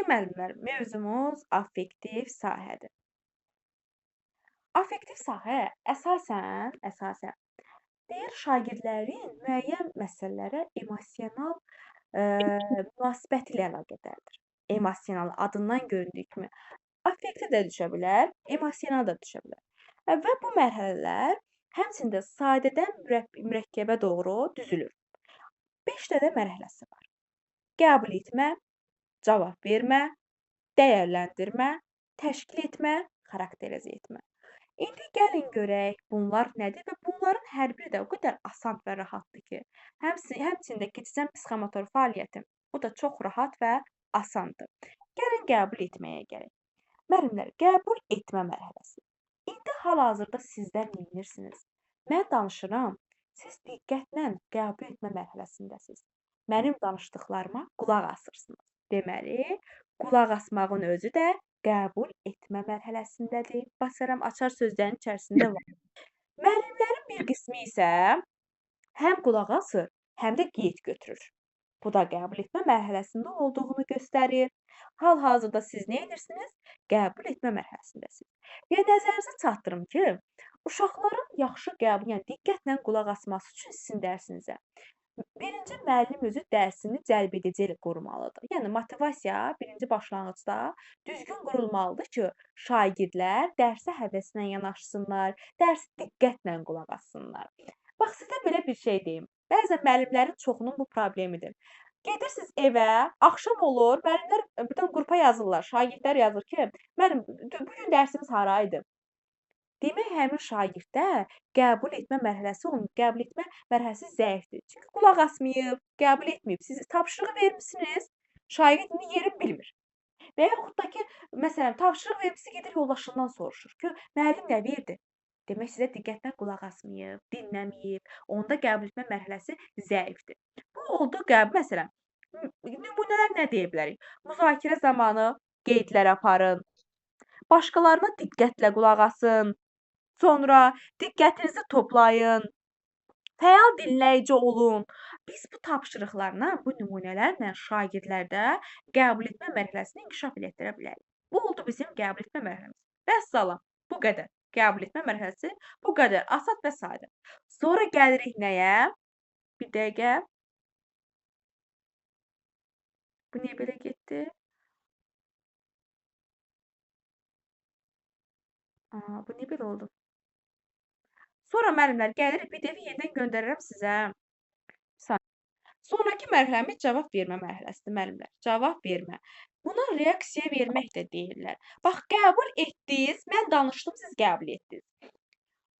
Müəllimlər, mövzumuz affektiv sahədir. Affektiv sahə əsasən deyir şagirdlərin müəyyən məsələlərə emosional münasibəti ilə əlaqədardır. Emosional adından göründüyü kimi affektiv də düşə bilər, emosional da düşə bilər. Və bu mərhələlər həmçində sadədən mürəkkəbə doğru düzülür. 5 dənə mərhələsi var. Qəbul etmə, cavab vermə, dəyərləndirmə, təşkil etmə, xarakterizə etmə. İndi gəlin görək bunlar nədir və bunların hər biri də o qədər asan və rahatdır ki, həmçində keçən psixomotor fəaliyyəti bu da çox rahat və asandır. Gəlin qəbul etməyə gəlin. Müəllimlər, qəbul etmə mərhələsi. İndi hal-hazırda sizlər neynirsiniz? Mən danışıram, siz diqqətlə qəbul etmə mərhələsindəsiniz. Mənim danışdıqlarıma qulaq asırsınız. Deməli, qulaq asmağın özü də qəbul etmə mərhələsindədir. Basaram, açar sözlərin içərisində var. Müəllimlərin bir qismi isə həm qulaq asır, həm də qeyd götürür. Bu da qəbul etmə mərhələsində olduğunu göstərir. Hal-hazırda siz nə edirsiniz? Qəbul etmə mərhələsindəsiniz. Və nəzərinizə çatdırım ki, uşaqların yaxşı qəbul, yəni diqqətlə qulaq asması üçün sizin dərsinizə birinci müəllim özü dərsini cəlbedici qurmalıdır. Yəni motivasiya birinci başlanğıcda düzgün qurulmalıdır ki, şagirdlər dərsə həvəslə yanaşsınlar, dərsi diqqətlə qulaq assınlar. Bax, sizə belə bir şey deyim. Bəzən müəllimlərin çoxunun bu problemidir. Gedirsiniz evə, axşam olur, müəllimlər birdən qrupa yazırlar, şagirdlər yazır ki, müəllim, bu gün dərsimiz haraydı? Demək, həmin şagirddə qəbul etmə mərhələsi olmayıb, qəbul etmə mərhələsi zəifdir. Çünki qulaq asmayıb, qəbul etməyib. Siz tapşırığı vermisiniz, şagird indi yerini bilmir. Və yaxud da ki, məsələn, tapşırıq vermisi gedir yoldaşından soruşur ki, müəllim nə verdi? Demək, sizə diqqətlə qulaq asmayıb, dinləməyib, onda qəbul etmə mərhələsi zəifdir. Bu oldu qəbul, məsələn, nümunələr nə deyə bilərik? Müzakirə zamanı qeydlər aparın, başqalarına diqqətlə qulaq asın, sonra diqqətinizi toplayın, fəal dinləyici olun. Biz bu tapşırıqlarla, bu nümunələrlə şagirdlərdə qəbul etmə mərhələsini inkişaf elətdirə bilərik. Bu oldu bizim qəbul etmə mərhələmiz. Vəssalam, bu qədər. Qəbul etmə mərhələsi bu qədər asan və sadə. Sonra gəlirik nəyə? Bir dəqiqə. Bu niyə belə getdi? Bu niyə belə oldu? Sonra müəllimlər gəlir, PDF yenidən göndərirəm sizə. Sonrakı mərhələmiz cavab vermə mərhələsidir müəllimlər. Cavab vermə. Buna reaksiya vermək də deyirlər. Bax, qəbul etdiniz, mən danışdım, siz qəbul etdiniz.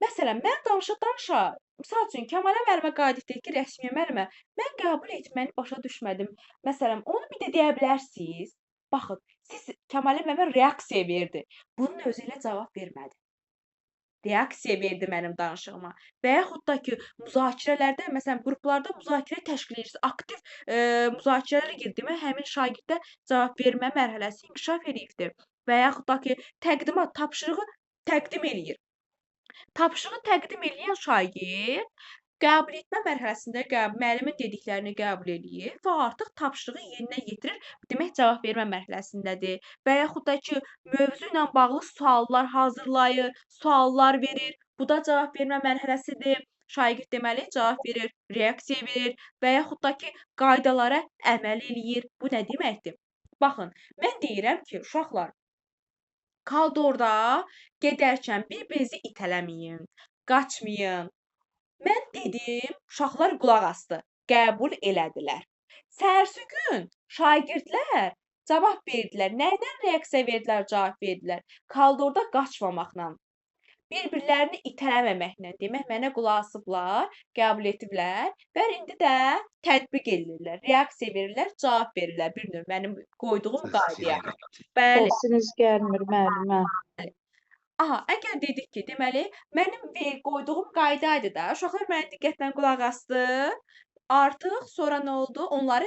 Məsələn, mən danışa-danışa, misal üçün, Kəmalə müəllimə qayıdıb deyir ki, Rəsmiyə müəllimə, mən qəbul etməni başa düşmədim. Məsələn, onu bir də deyə bilərsiniz. Baxın, siz Kəmalə müəllimə reaksiya verdi. Bunun özü ilə cavab vermədi. Reaksiya verdi mənim danışığıma. Və yaxud da ki, müzakirələrdə, məsələn, qruplarda müzakirə təşkil edirsiniz, aktiv müzakirələrə girir. Demək, həmin şagirddə cavab vermə mərhələsi inkişaf eləyibdir. Və yaxud da ki, təqdimat, tapşırığı təqdim eləyir. Tapşırığı təqdim eləyən şagird qəbul etmə mərhələsində müəllimin dediklərini qəbul eləyir və artıq tapşırığı yerinə yetirir. Demək, cavab vermə mərhələsindədir. Və yaxud da ki, mövzu ilə bağlı suallar hazırlayır, suallar verir. Bu da cavab vermə mərhələsidir. Şagird deməli cavab verir, reaksiya verir və yaxud da ki, qaydalara əməl eləyir. Bu nə deməkdir? Baxın, mən deyirəm ki, uşaqlar, koridorda gedərkən bir-birinizi itələməyin, qaçmayın. Mən dedim, uşaqlar qulaq asdı, qəbul elədilər. Səhərsi gün şagirdlər cavab verdilər. Nəydən reaksiya verdilər, cavab verdilər? Koridorda qaçmamaqla, bir-birlərini itələməməklə. Demək, mənə qulaq asıblar, qəbul ediblər və indi də tətbiq edirlər, reaksiya verirlər, cavab verirlər bir növ mənim qoyduğum qaydaya. Bəli. Səsiniz gəlmir müəllimə. Aha, əgər dedik ki, deməli, mənim qoyduğum qayda idi da, uşaqlar mənə diqqətlə qulaq asdı. Artıq sonra nə oldu? Onları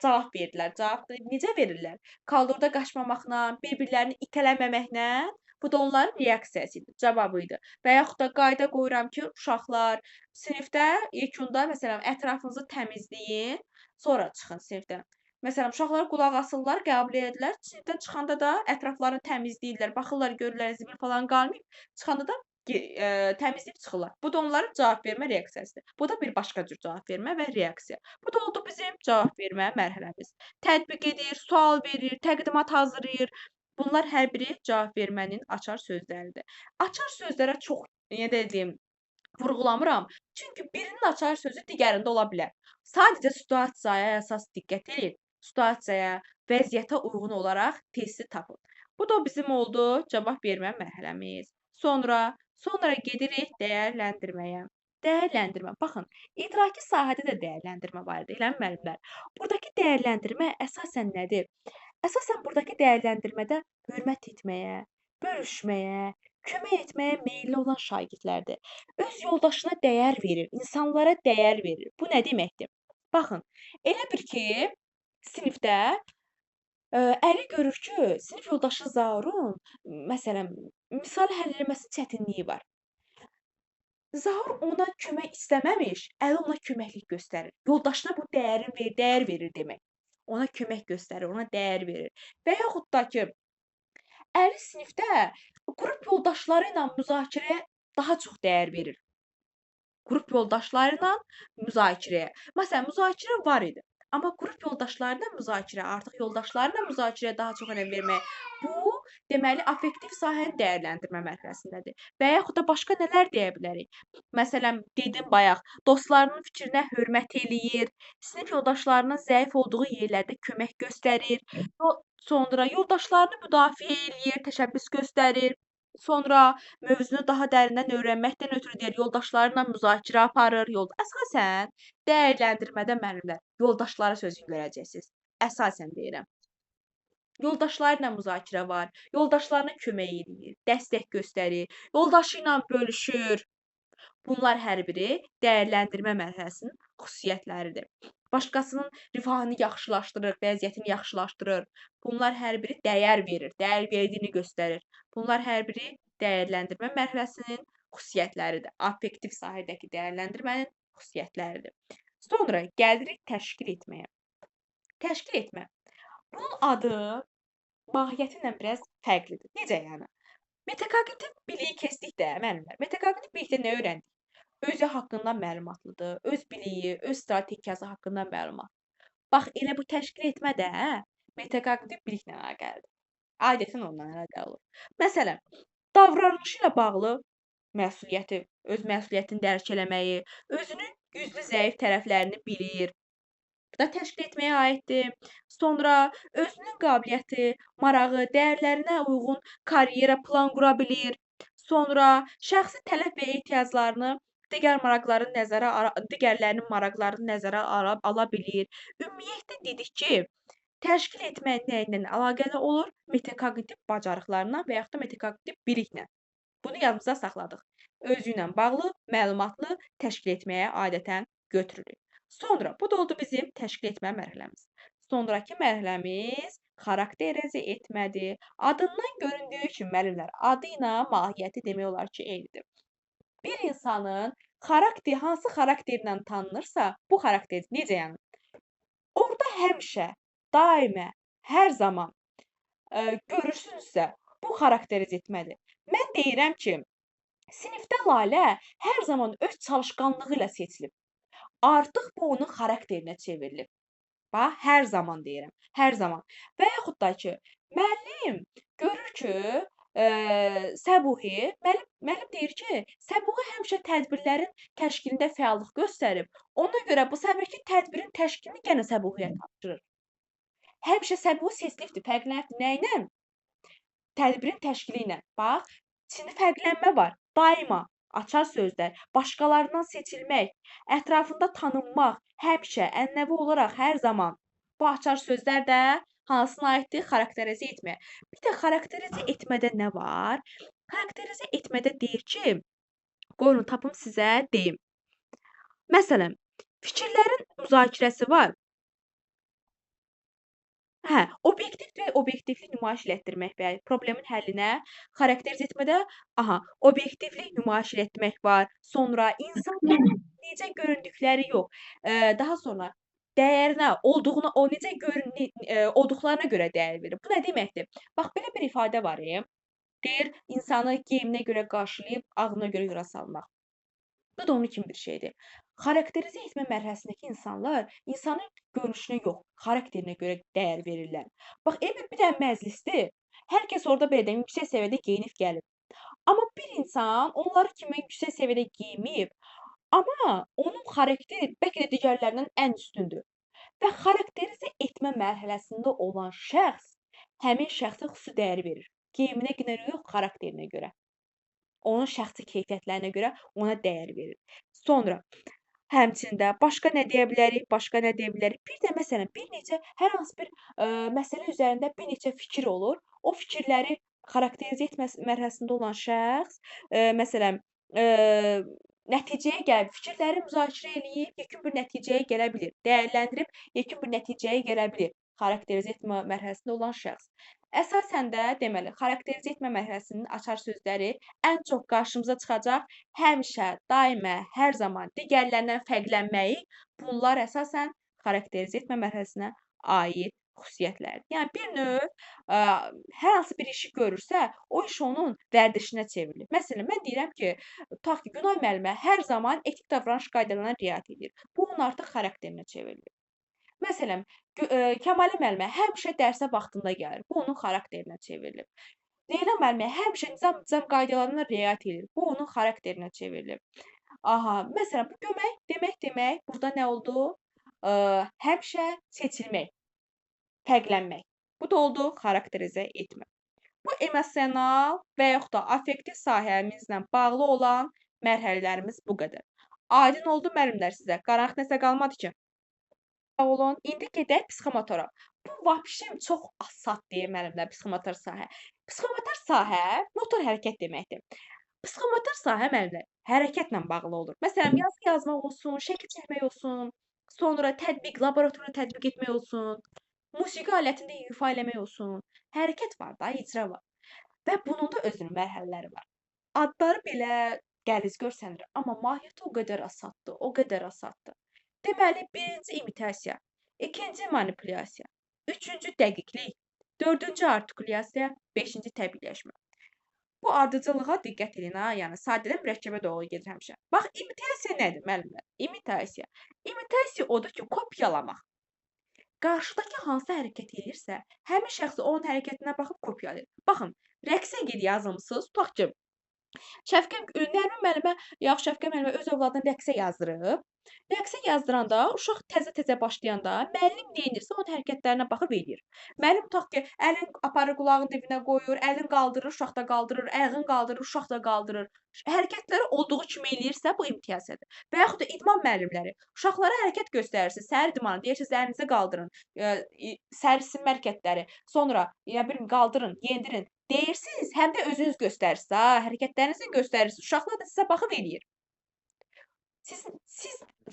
cavab verdilər. Cavab necə verirlər? Koridorda qaçmamaqla, bir-birlərini itələməməklə. Bu da onların reaksiyası idi, cavabı idi. Və yaxud da qayda qoyuram ki, uşaqlar sinifdə yekunda, məsələn, ətrafınızı təmizləyin, sonra çıxın sinifdən. Məsələn, uşaqlar qulaq asırlar, qəbul edirlər. Sinifdən çıxanda da ətraflarını təmizləyirlər, baxırlar, görürlər zibil falan qalmayıb. Çıxanda da təmizləyib çıxırlar. Bu da onların cavab vermə reaksiyasıdır. Bu da bir başqa cür cavab vermə və reaksiya. Bu da oldu bizim cavab vermə mərhələmiz. Tətbiq edir, sual verir, təqdimat hazırlayır. Bunlar hər biri cavab vermənin açar sözləridir. Açar sözlərə çox, nə deyim, vurğulamıram. Çünki birinin açar sözü digərində ola bilər. Sadəcə situasiyaya əsas diqqət edin. Situasiyaya, vəziyyətə uyğun olaraq testi tapın. Bu da bizim oldu cavab vermə mərhələmiz. Sonra gedirik dəyərləndirməyə. Dəyərləndirmə. Baxın, idraki sahədə də dəyərləndirmə var idi, eləmi müəllimlər? Buradakı dəyərləndirmə əsasən nədir? Əsasən buradakı dəyərləndirmədə hörmət etməyə, bölüşməyə, kömək etməyə meyilli olan şagirdlərdir. Öz yoldaşına dəyər verir, insanlara dəyər verir. Bu nə deməkdir? Baxın, elə bir ki, sinifdə əri görür ki, sinif yoldaşı Zaurun, məsələn, misal həll eləməsi çətinliyi var. Zaur ona kömək istəməmiş, əri ona köməklik göstərir. Yoldaşına bu dəyər verir demək. Ona kömək göstərir, ona dəyər verir. Və yaxud da ki, əri sinifdə qrup yoldaşları ilə müzakirəyə daha çox dəyər verir. Qrup yoldaşları ilə müzakirəyə. Məsələn, müzakirə var idi. Amma qrup yoldaşları ilə müzakirə, artıq yoldaşları ilə müzakirəyə daha çox önəm vermək. Bu, deməli, affektiv sahənin dəyərləndirmə mərhələsindədir. Və yaxud da başqa nələr deyə bilərik? Məsələn, dedim bayaq, dostlarının fikrinə hörmət eləyir, sinif yoldaşlarının zəif olduğu yerlərdə kömək göstərir, sonra yoldaşlarını müdafiə eləyir, təşəbbüs göstərir. Sonra mövzunu daha dərindən öyrənməkdən ötrü deyir, yoldaşları ilə müzakirə aparır. Əsasən dəyərləndirmədə müəllimlər yoldaşlara sözü görəcəksiniz. Əsasən deyirəm. Yoldaşları ilə müzakirə var, yoldaşlarına kömək eləyir, dəstək göstərir, yoldaşı ilə bölüşür. Bunlar hər biri dəyərləndirmə mərhələsinin xüsusiyyətləridir. Başqasının rifahını yaxşılaşdırır, vəziyyətini yaxşılaşdırır. Bunlar hər biri dəyər verir, dəyər verdiyini göstərir. Bunlar hər biri dəyərləndirmə mərhələsinin xüsusiyyətləridir. Affektiv sahədəki dəyərləndirmənin xüsusiyyətləridir. Sonra gəlirik təşkil etməyə. Təşkil etmə. Bunun adı mahiyyəti ilə biraz fərqlidir. Necə yəni? Metakognitiv biliyi keçdik də müəllimlər. Metakognitiv bilikdə nə öyrəndik? Özü haqqında məlumatlıdır, öz biliyi, öz strategiyası haqqında məlumat. Bax, elə bu təşkil etmə də metakognitiv biliklə əlaqəlidir. Adətən ondan əlaqəli olur. Məsələn, davranışı ilə bağlı məsuliyyəti, öz məsuliyyətini dərk eləməyi, özünün güclü, zəif tərəflərini bilir. Bu da təşkil etməyə aiddir. Sonra özünün qabiliyyəti, marağı, dəyərlərinə uyğun karyera plan qura bilir. Sonra şəxsi tələb və ehtiyaclarını digərlərinin maraqlarını nəzərə ala bilir. Ümumiyyətlə dedik ki, təşkil etmə nə ilə əlaqəli olur? Metakognitiv bacarıqlarla və yaxud da metakognitiv biliklə. Bunu yadımızda saxladıq. Özü ilə bağlı məlumatlı təşkil etməyə adətən götürülür. Sonra, bu da oldu bizim təşkil etmə mərhələmiz. Sonrakı mərhələmiz xarakterizə etmədir. Adından göründüyü kimi müəllimlər, adı ilə mahiyyəti demək olar ki, eynidir. Bir insanın hansı xarakterlə tanınırsa, bu xarakter necə yəni? Orada həmişə, daimə, hər zaman görürsünüzsə, bu xarakterizə etmədir. Mən deyirəm ki, sinifdə Lalə hər zaman öz çalışqanlığı ilə seçilib. Artıq bu onun xarakterinə çevrilib. Bax, hər zaman deyirəm, hər zaman. Və yaxud da ki, müəllim görür ki, Səbuhi, müəllim deyir ki, Səbuhi həmişə tədbirlərin təşkilində fəallıq göstərib. Ona görə bu səfərki tədbirin təşkilini yenə Səbuhiyə tapşırır. Həmişə Səbuhi seçilibdir, fərqlənibdir. Nə ilə? Tədbirin təşkili ilə. Bax, içində fərqlənmə var. Daima açar sözlər, başqalarından seçilmək, ətrafında tanınmaq, həmişə, ənənəvi olaraq hər zaman. Bu açar sözlər də hansına aiddir? Xarakterizə etməyə. Bir də xarakterizə etmədə nə var? Xarakterizə etmədə deyir ki, qoyun tapım sizə deyim. Məsələn, fikirlərin müzakirəsi var. Obyektiv və obyektivlik nümayiş elətdirmək və problemin həllinə xarakterizə etmədə, obyektivlik nümayiş elətdirmək var. Sonra insanların necə göründükləri yox. Daha sonra dəyərinə, olduğuna, o necə olduqlarına görə dəyər verir. Bu nə deməkdir? Bax, belə bir ifadə var, deyir, insanı geyiminə görə qarşılayıb, ağlına görə yola salmaq. Bu da onun kimi bir şeydir. Xarakterizə etmə mərhələsindəki insanlar insanın görünüşünə yox, xarakterinə görə dəyər verirlər. Bax, elə bir dənə məclisdir, hər kəs orada belə deyim, yüksək səviyyədə geyinib gəlib. Amma bir insan onları kimi yüksək səviyyədə geyinməyib, amma onun xarakteri bəlkə də digərlərindən ən üstündür. Və xarakterizə etmə mərhələsində olan şəxs həmin şəxsə xüsusi dəyər verir. Geyiminə görə yox, xarakterinə görə. Onun şəxsi keyfiyyətlərinə görə ona dəyər verir. Sonra həmçində başqa nə deyə bilərik? Başqa nə deyə bilərik? Bir də məsələn, bir neçə hər hansı bir məsələ üzərində bir neçə fikir olur. O fikirləri xarakterizə etmə mərhələsində olan şəxs, məsələn, nəticəyə gəlib, fikirləri müzakirə eləyib, yekun bir nəticəyə gələ bilir. Dəyərləndirib, yekun bir nəticəyə gələ bilir. Xarakterizə etmə mərhələsində olan şəxs. Əsasən də deməli, xarakterizə etmə mərhələsinin açar sözləri ən çox qarşımıza çıxacaq həmişə, daimə, hər zaman digərlərindən fərqlənməyi, bunlar əsasən xarakterizə etmə mərhələsinə aid xüsusiyyətlərdir. Yəni bir növ hər hansı bir işi görürsə, o iş onun vərdişinə çevrilir. Məsələn, mən deyirəm ki, tutaq ki, Günay müəllimə hər zaman etik davranış qaydalarına riayət edir. Bu onun artıq xarakterinə çevrilir. Məsələn, Kəmalə müəllimə həmişə dərsə vaxtında gəlir. Bu onun xarakterinə çevrilir. Leyla müəllimə həmişə nizam qaydalarına riayət edir. Bu onun xarakterinə çevrilir. Aha, məsələn, bu demək, burada nə oldu? Həmişə seçilmək, fərqlənmək. Bu da oldu xarakterizə etmə. Bu emosional və yaxud da affektiv sahəmizlə bağlı olan mərhələlərimiz bu qədər. Aydın oldu müəllimlər sizə? Qaranlıq nəsə qalmadı ki? Sağ olun. İndi gedək psixomotora. Bu vəbşəm çox asad deyir müəllimlər psixomotor sahə. Psixomotor sahə motor hərəkət deməkdir. Psixomotor sahə müəllimlər hərəkətlə bağlı olur. Məsələn, yazı yazmaq olsun, şəkil çəkmək olsun, sonra tətbiq, laboratorda tətbiq etmək olsun, musiqi alətində ifa eləmək olsun. Hərəkət var da, icra var. Və bunun da özünün mərhələləri var. Adları belə qəliz görsənir, amma mahiyyəti o qədər asaddır, o qədər asaddır. Deməli, birinci imitasiya, ikinci manipulyasiya, üçüncü dəqiqlik, dördüncü artikulyasiya, beşinci təbiiləşmə. Bu ardıcıllığa diqqət edin ha, yəni sadədən mürəkkəbə doğru gedir həmişə. Bax, imitasiya nədir müəllimlər? İmitasiya. İmitasiya odur ki, kopyalamaq. Qarşıdakı hansı hərəkət edirsə, həmin şəxs onun hərəkətinə baxıb kopyalayır. Baxın, rəqsə ged yazılmısınız, tutaq ki, Nərmin müəllimə, yaxud Şəfqə müəllimə öz övladını rəqsə yazdırıb. Rəqsə yazdıranda, uşaq təzə-təzə başlayanda müəllim neynirsə onun hərəkətlərinə baxıb eləyir. Müəllim tutaq ki, əlin aparır qulağın dibinə qoyur, əlin qaldırır, uşaq da qaldırır, ayağını qaldırır, uşaq da qaldırır. Hərəkətləri olduğu kimi eləyirsə, bu imitasiyadır. Və yaxud da idman müəllimləri, uşaqlara hərəkət göstərirsiniz, səhər idmanı, deyirsiniz əlinizi qaldırın, səhər isinmə hərəkətləri, sonra ya bilim qaldırın, yendirin. Deyirsiniz, həm də özünüz göstərirsiniz ha, hərəkətlərinizi göstərirsiniz. Uşaqlar da sizə baxıb eləyir. Siz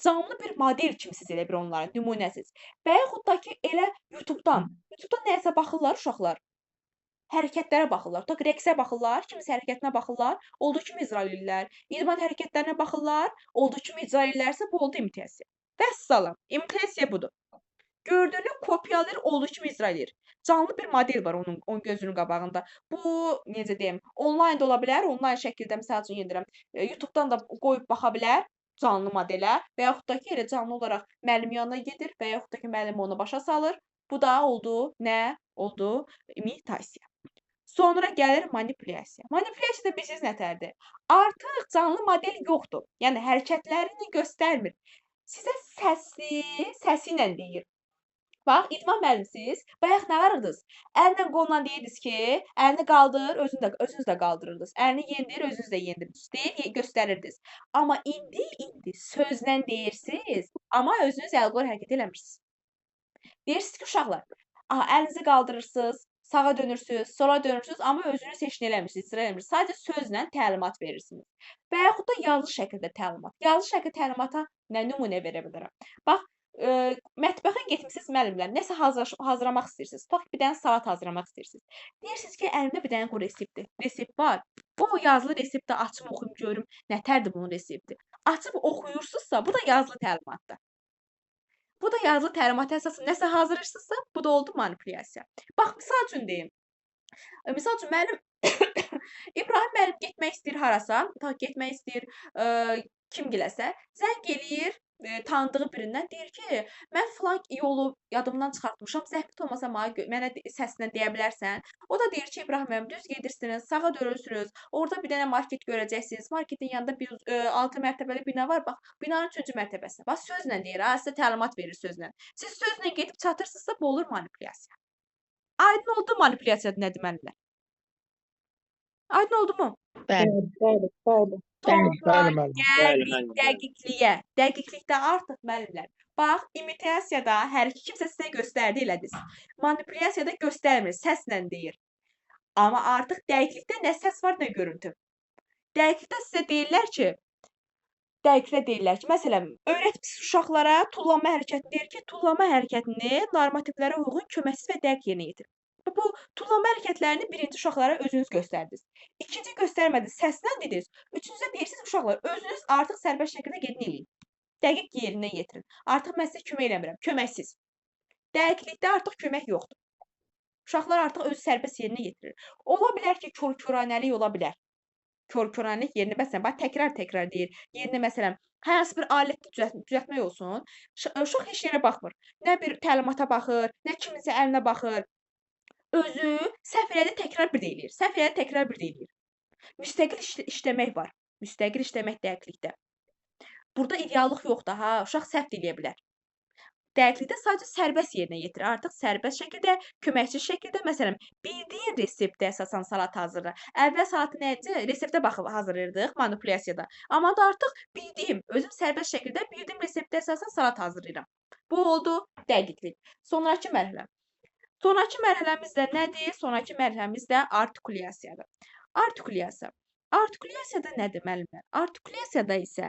canlı bir model kimisiniz elə bir onların, nümunəsiz. Və yaxud da ki, elə YouTubedan nəyəsə baxırlar uşaqlar. Hərəkətlərə baxırlar. Tutaq rəqsə baxırlar, kimisə hərəkətinə baxırlar, olduğu kimi icra eləyirlər. İdman hərəkətlərinə baxırlar, olduğu kimi icra eləyirlərsə, bu oldu imitasiya. Vəssalam, imitasiya budur. Gördüyünü kopyalayır, olduğu kimi icra edir. Canlı bir model var onun gözünün qabağında. Bu, necə deyim, onlayn da ola bilər, onlayn şəkildə, məsəl üçün, yendirəm, YouTubedan da qoyub baxa bilər canlı modelə və yaxud da ki, elə canlı olaraq müəllim yanına gedir və yaxud da ki, müəllim onu başa salır. Bu da oldu, nə? Oldu imitasiya. Sonra gəlir manipulyasiya. Manipulyasiya da bilirsiniz nətərdir? Artıq canlı model yoxdur. Yəni, hərəkətlərini göstərmir. Sizə səsi ilə deyir. Bax, idman müəllimsiniz, bayaq nə arırdınız? Əllə qolla deyirdiniz ki, əlini qaldır, özünüz də qaldırırdınız. Əlini yendir, özünüz də yendirirsiniz. Deyir, göstərirdiniz. Amma indi sözlə deyirsiniz, amma özünüz əl-qol hərəkət eləmirsiniz. Deyirsiniz ki, uşaqlar, əlinizi qaldırırsınız, sağa dönürsünüz, sola dönürsünüz, amma özünüz heç nə eləmirsiniz, icra eləmirsiniz. Sadəcə sözlə təlimat verirsiniz. Və yaxud da yazılı şəkildə təlimat. Yazılı şəkildə təlimata nə nümunə verə bilərəm? Bax, mətbəxə getmisiniz müəllimlər, nəsə hazırlamaq istəyirsiniz. Tutaq ki, bir dənə salat hazırlamaq istəyirsiniz. Deyirsiniz ki, əlimdə bir dənə bu reseptdir. Resept var. Bu yazılı reseptdə açım oxuyum görüm nətərdir bunun resepti. Açıb oxuyursunuzsa, bu da yazılı təlimatdır. Bu da yazılı təlimata əsasən nəsə hazırlayırsınızsa, bu da oldu manipulyasiya. Bax, misal üçün deyim. Misal üçün mənim İbrahim müəllim getmək istəyir harasa, tutaq getmək istəyir, kimgiləsə, zəng eləyir, tanıdığı birindən, deyir ki, mən filan yolu yadımdan çıxartmışam, zəhmət olmasa mənə səslə deyə bilərsən? O da deyir ki, İbrahim müəllim, düz gedirsiniz, sağa dönürsünüz, orada bir dənə market görəcəksiniz, marketin yanında bir 6 mərtəbəli bina var, bax, binanın 3-cü mərtəbəsində. Bax, sözlə deyir ha, sizə təlimat verir sözlə. Siz sözlə gedib çatırsınızsa, bu olur manipulyasiya. Aydın oldu manipulyasiya nə deməlilər? Aydın oldu mu? Bəli, bəli, bəli. Sonra Bəli, müəllim. gəldik dəqiqliyə. Dəqiqlikdə artıq müəllimlər. Bax, imitasiyada hər iki kimsə sizə göstərdi elədiniz. Manipulyasiyada göstərmir, səslə deyir. Amma artıq dəqiqlikdə nə səs var, nə görüntü. Dəqiqlikdə sizə deyirlər ki, məsələn, öyrətmisiniz uşaqlara tullanma hərəkətini, deyir ki, tullanma hərəkətini normativlərə uyğun köməksiz və dəqiq yerinə yetir. Bu tullanma hərəkətlərini birinci uşaqlara özünüz göstərdiniz. İkinci göstərmədiniz, səslə dediniz. Üçüncüdə deyirsiniz uşaqlar, özünüz artıq sərbəst şəkildə gedin eləyin. Dəqiq yerinə yetirin. Artıq mən sizə kömək eləmirəm, köməksiz. Dəqiqlikdə artıq kömək yoxdur. Uşaqlar artıq özü sərbəst yerinə yetirir. Ola bilər ki, kör-körənəlik ola bilər. Kör-körənəlik yerinə məsələn, bax təkrar deyir. Yerinə məsələn, hansı bir alətdə düzəltmək olsun. Uşaq heç yerə baxmır. Nə bir təlimata baxır, nə kiminsə əlinə baxır. Özü səhv elədi, təkrar bir də eləyir. Səhv elədi, təkrar bir də eləyir. Müstəqil işləmək var. Müstəqil işləmək dəqiqlikdə. Burada ideallıq yoxdur ha. Uşaq səhv eləyə bilər. Dəqiqlikdə sadəcə sərbəst yerinə yetirir. Artıq sərbəst şəkildə, köməkçi şəkildə, məsələn, bildiyin reseptə əsasən salat hazırla. Əvvəl salatı necə? Reseptə baxıb hazırlayırdıq manipulyasiyada. Amma da artıq özüm sərbəst şəkildə bildiyim reseptə əsasən salat hazırlayıram. Bu oldu dəqiqlik. Sonrakı mərhələ. Sonrakı mərhələmiz də nədir? Sonrakı mərhələmiz də artikulyasiyadır. Artikulyasiyada nədir müəllimlər? Artikulyasiyada isə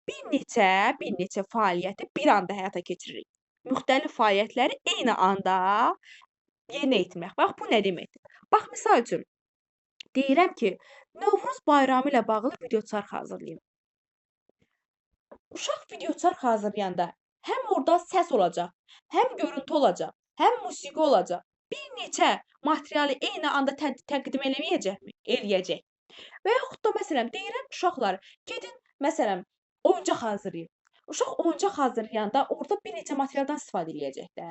bir neçə fəaliyyəti bir anda həyata keçiririk. Müxtəlif fəaliyyətləri eyni anda yerinə yetirmək. Bax, bu nə deməkdir? Bax, misal üçün, deyirəm ki, Novruz bayramı ilə bağlı videoçarx hazırlayın. Uşaq videoçarx hazırlayanda həm orada səs olacaq, həm görüntü olacaq, həm musiqi olacaq. Bir neçə materialı eyni anda təqdim eləməyəcəkmi? Eləyəcək. Və yaxud da məsələn, deyirəm uşaqlar, gedin, məsələn, oyuncaq hazırlayın. Uşaq oyuncaq hazırlayanda orada bir neçə materialdan istifadə eləyəcək də.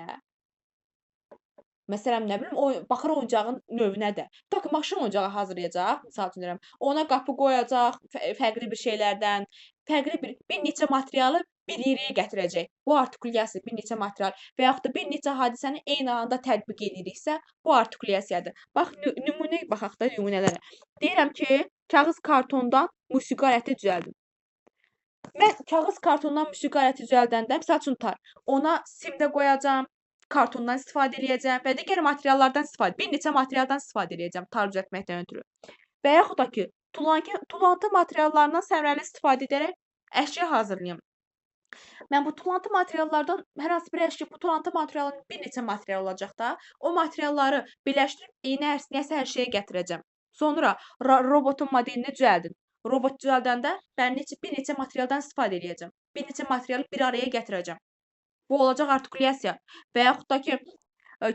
Məsələn, nə bilim, baxır oyuncağın növünə də. Tutaq ki, maşın oyuncağı hazırlayacaq, misal üçün deyirəm. Ona qapı qoyacaq, fərqli bir şeylərdən, fərqli bir neçə materialı bir yerə gətirəcək. Bu artikulyasiya, bir neçə material və yaxud da bir neçə hadisəni eyni anda tətbiq ediriksə, bu artikulyasiyadır. Bax, nümunə baxaq da nümunələrə. Deyirəm ki, kağız kartondan musiqi aləti düzəldim. Mən kağız kartondan musiqi aləti düzəldəndə, misal üçün ona sim də qoyacam, kartondan istifadə eləyəcəm və digər materiallardan bir neçə materialdan istifadə eləyəcəm tar düzəltməkdən ötürü. Və yaxud da ki, tulantı materiallarından səmərəli istifadə edərək əşya hazırlayım. Mən bu tulantı materiallardan hər hansı bir əşya, bu tulantı materialının bir neçə material olacaq da, o materialları birləşdirib nəsə hər şeyə gətirəcəm. Sonra robotun modelini düzəldin. Robot düzəldəndə mən bir neçə materialdan istifadə eləyəcəm. Bir neçə materialı bir araya gətirəcəm. Bu olacaq artikulyasiya. Və yaxud da ki,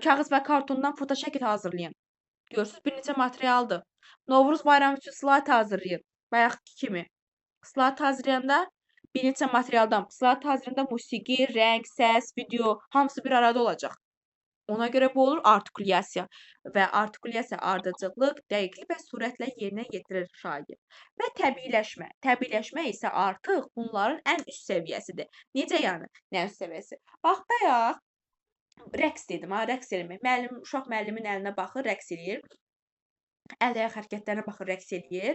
kağız və kartondan fotoşəkil hazırlayın. Görürsünüz, bir neçə materialdır. Novruz bayramı üçün slayt hazırlayın. Bayaqki kimi. Slayt hazırlayanda bir neçə materialdan, slayt hazırlayanda musiqi, rəng, səs, video hamısı bir arada olacaq. Ona görə bu olur artikulyasiya. Və artikulyasiya ardıcıllıq, dəqiqlik və sürətlə yerinə yetirir şagird. Və təbiiləşmə. Təbiiləşmə isə artıq bunların ən üst səviyyəsidir. Necə yəni? Nə üst səviyyəsi? Bax, bayaq rəqs dedim, rəqs eləmək. Uşaq müəllimin əlinə baxır, rəqs eləyir. Əl-ayaq hərəkətlərinə baxır, rəqs eləyir.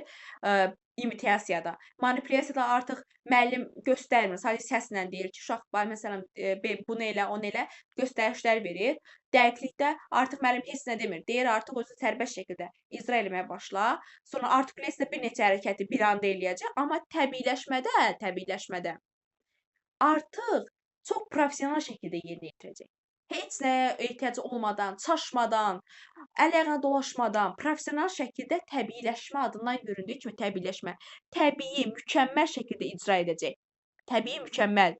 İmitasiyada. Manipulyasiyada artıq müəllim göstərmir, sadəcə səslə deyir ki, uşaq məsələn bunu elə, onu elə göstərişlər verir. Dəqiqlikdə artıq müəllim heç nə demir. Deyir artıq özü sərbəst şəkildə icra eləməyə başla. Sonra artikulyasiyada bir neçə hərəkəti bir anda eləyəcək, amma təbiiləşmədə artıq çox professional şəkildə yerinə yetirəcək. Heç nəyə ehtiyacı olmadan, çaşmadan, əl-ayağına dolaşmadan, professional şəkildə təbiiləşmə adından göründüyü kimi təbiiləşmə, təbii, mükəmməl şəkildə icra edəcək. Təbii, mükəmməl.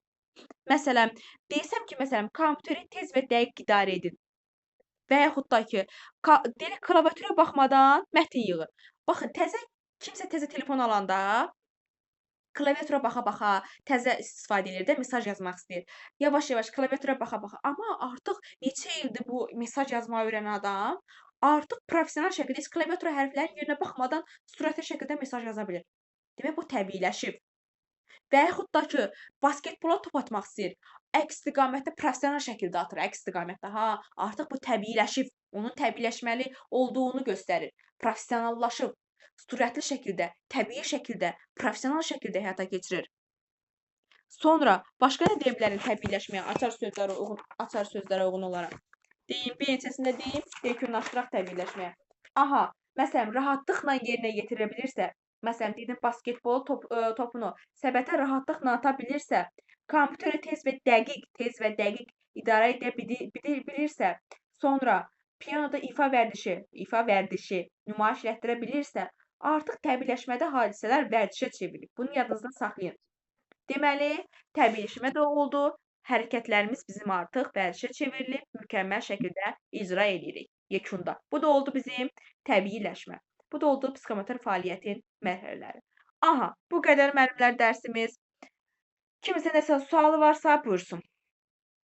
Məsələn, desəm ki, məsələn, kompüteri tez və dəqiq idarə edin və yaxud da ki, direkt klaviatura baxmadan mətn yığın. Baxın, kimsə təzə telefon alanda klaviatura baxa-baxa təzə istifadə eləyir də, mesaj yazmaq istəyir. Yavaş-yavaş klaviatura baxa-baxa, amma artıq neçə ildir bu mesaj yazmağı öyrənən adam, artıq professional şəkildə heç klaviatura hərflərinin yerinə baxmadan sürətli şəkildə mesaj yaza bilir. Demək bu təbiiləşib. Və yaxud da ki, basketbola top atmaq istəyir. Əks istiqamətdə professional şəkildə atır, əks istiqamətdə. Ha, artıq bu təbiiləşib, onun təbiiləşməli olduğunu göstərir. Professionallaşıb, sürətli şəkildə, təbii şəkildə, professional şəkildə həyata keçirir. Sonra başqa nə deyə bilərik təbiiləşməyə, açar sözlərə uyğun olaraq? Deyim, bir neçəsini də deyim, yekunlaşdıraq təbiiləşməyə. Aha, məsələn, rahatlıqla yerinə yetirə bilirsə, məsələn, dedim basketbol topunu səbətə rahatlıqla ata bilirsə, kompüteri tez və dəqiq idarə edə bilirsə, sonra pianoda ifa vərdişi nümayiş etdirə bilirsə, artıq təbiiləşmədə hadisələr vərdişə çevrilir. Bunu yadınızda saxlayın. Deməli, təbiiləşmə də oldu, hərəkətlərimiz bizim artıq vərdişə çevrilib, mükəmməl şəkildə icra edirik yekunda. Bu da oldu bizim təbiiləşmə. Bu da oldu psixomotor fəaliyyətin mərhələləri. Aha, bu qədər müəllimlər dərsimiz. Kimisə nəsə sualı varsa buyursun.